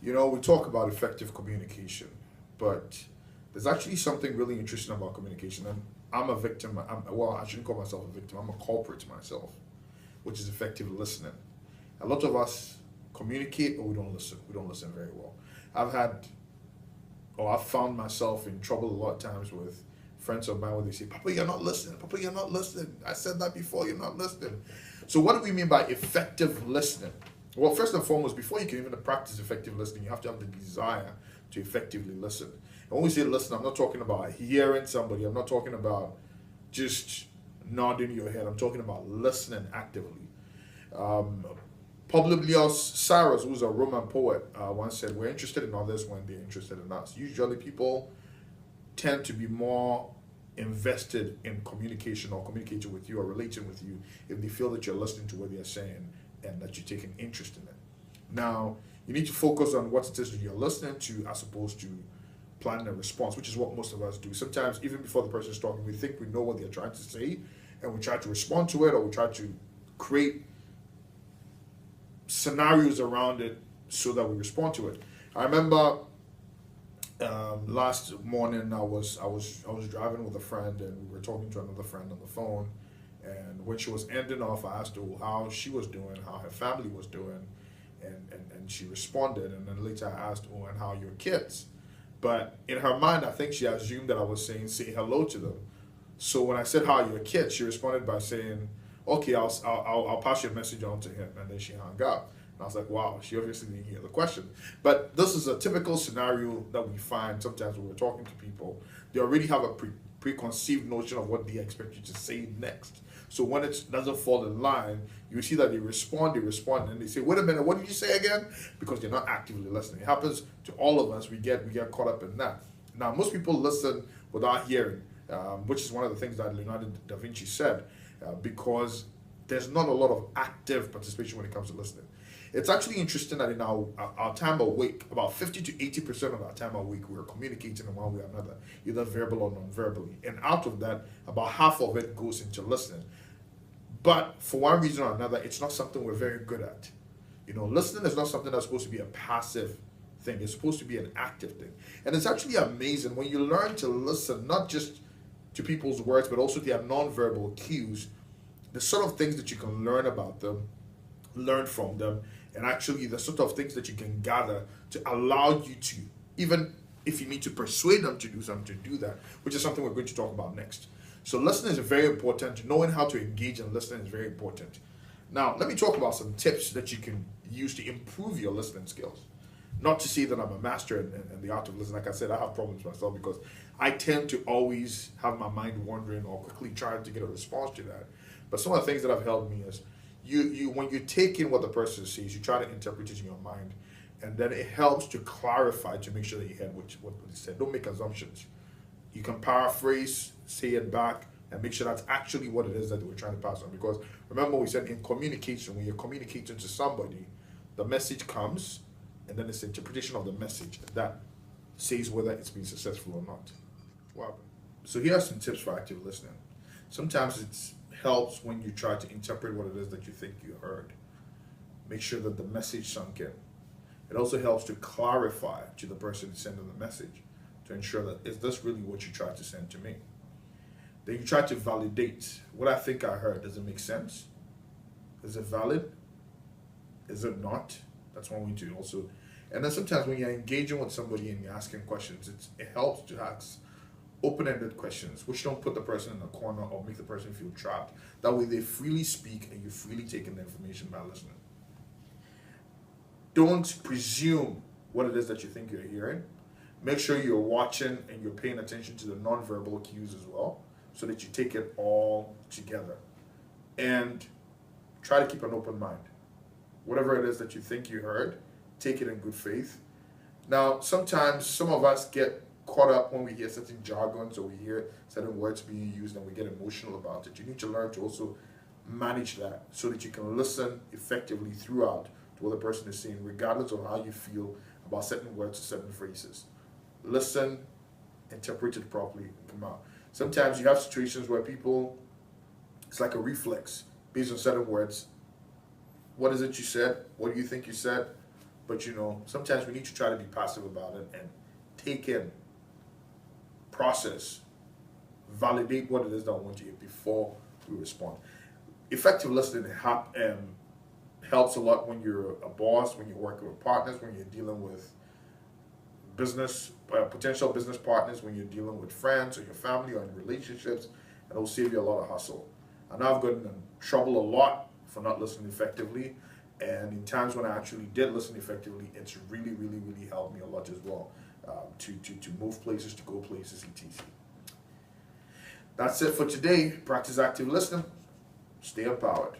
We talk about effective communication, but there's actually something really interesting about communication. And I'm a victim. Well, I shouldn't call myself a victim. I'm a culprit myself, which is effective listening. A lot of us communicate, but we don't listen. We don't listen very well. I've had, or I've found myself in trouble a lot of times with friends of mine where they say, Papa, you're not listening. Papa, you're not listening. I said that before, you're not listening. So, what do we mean by effective listening? Well, first and foremost, before you can even practice effective listening, you have to have the desire to effectively listen. And when we say listen, I'm not talking about hearing somebody, I'm not talking about just nodding your head, I'm talking about listening actively. Um, Publius Cyrus, who's a Roman poet, once said, "We're interested in others when they're interested in us." Usually, people tend to be more invested in communication or communicating with you or relating with you if they feel that you're listening to what they're saying and that you're taking interest in it. Now, you need to focus on what it is that you're listening to as opposed to planning a response, which is what most of us do. Sometimes, even before the person is talking, we think we know what they're trying to say and we try to respond to it, or we try to create scenarios around it so that we respond to it. I remember last morning I was driving with a friend and we were talking to another friend on the phone, and when she was ending off, I asked her how she was doing, how her family was doing, and she responded, and then later I asked, "Oh, and how are your kids?" But in her mind, I think she assumed that I was saying say hello to them. So when I said how are your kids, she responded by saying, "Okay, I'll pass your message on to him," and then she hung up. And I was like, wow, she obviously didn't hear the question. But this is a typical scenario that we find sometimes when we're talking to people. They already have a preconceived notion of what they expect you to say next. So when it doesn't fall in line, you see that they respond, and they say, "Wait a minute, what did you say again?" Because they're not actively listening. It happens to all of us. We get caught up in that. Now, most people listen without hearing, which is one of the things that Leonardo da Vinci said, because there's not a lot of active participation when it comes to listening. It's actually interesting that in our time awake, about 50 to 80% of our time awake, we're communicating in one way or another, either verbal or non-verbally. And out of that, about half of it goes into listening. But for one reason or another, it's not something we're very good at. Listening is not something that's supposed to be a passive thing. It's supposed to be an active thing. And it's actually amazing when you learn to listen, not just to people's words, but also their non-verbal cues, the sort of things that you can learn about them, learn from them, and actually the sort of things that you can gather to allow you to, even if you need to persuade them to do something, to do that, which is something we're going to talk about next. So listening is very important. Knowing how to engage and listen is very important. Now, let me talk about some tips that you can use to improve your listening skills. Not to say that I'm a master in the art of listening. Like I said, I have problems myself because I tend to always have my mind wandering or quickly trying to get a response to that. But some of the things that have helped me is you when you take in what the person says, you try to interpret it in your mind, and then it helps to clarify to make sure that you heard what they said. Don't make assumptions. You can paraphrase, say it back, and make sure that's actually what it is that they were trying to pass on. Because remember, we said in communication, when you're communicating to somebody, the message comes, and then it's the interpretation of the message that says whether it's been successful or not. Wow. So here are some tips for active listening. Sometimes it helps when you try to interpret what it is that you think you heard. Make sure that the message sunk in. It also helps to clarify to the person sending the message to ensure that is this really what you tried to send to me? Then you try to validate what I think I heard. Does it make sense? Is it valid? Is it not? That's one way to also. And then sometimes when you're engaging with somebody and you're asking questions, it helps to ask open-ended questions, which don't put the person in a corner or make the person feel trapped. That way they freely speak and you freely take in the information by listening. Don't presume what it is that you think you're hearing. Make sure you're watching and you're paying attention to the non-verbal cues as well, so that you take it all together. And try to keep an open mind. Whatever it is that you think you heard, take it in good faith. Now, sometimes some of us get caught up when we hear certain jargons or we hear certain words being used and we get emotional about it. You need to learn to also manage that so that you can listen effectively throughout to what the person is saying, regardless of how you feel about certain words or certain phrases. Listen, interpret it properly, and come out. Sometimes you have situations where people, it's like a reflex based on certain words. What is it you said? What do you think you said? But sometimes we need to try to be passive about it and take in, process, validate what it is that I want to hear before we respond. Effective listening helps a lot when you're a boss, when you're working with partners, when you're dealing with potential business partners, when you're dealing with friends or your family or in relationships, and it'll save you a lot of hustle. I know I've gotten in trouble a lot for not listening effectively, and in times when I actually did listen effectively, it's really, really, really helped me a lot as well, to move places, to go places, etc. That's it for today. Practice active listening. Stay empowered.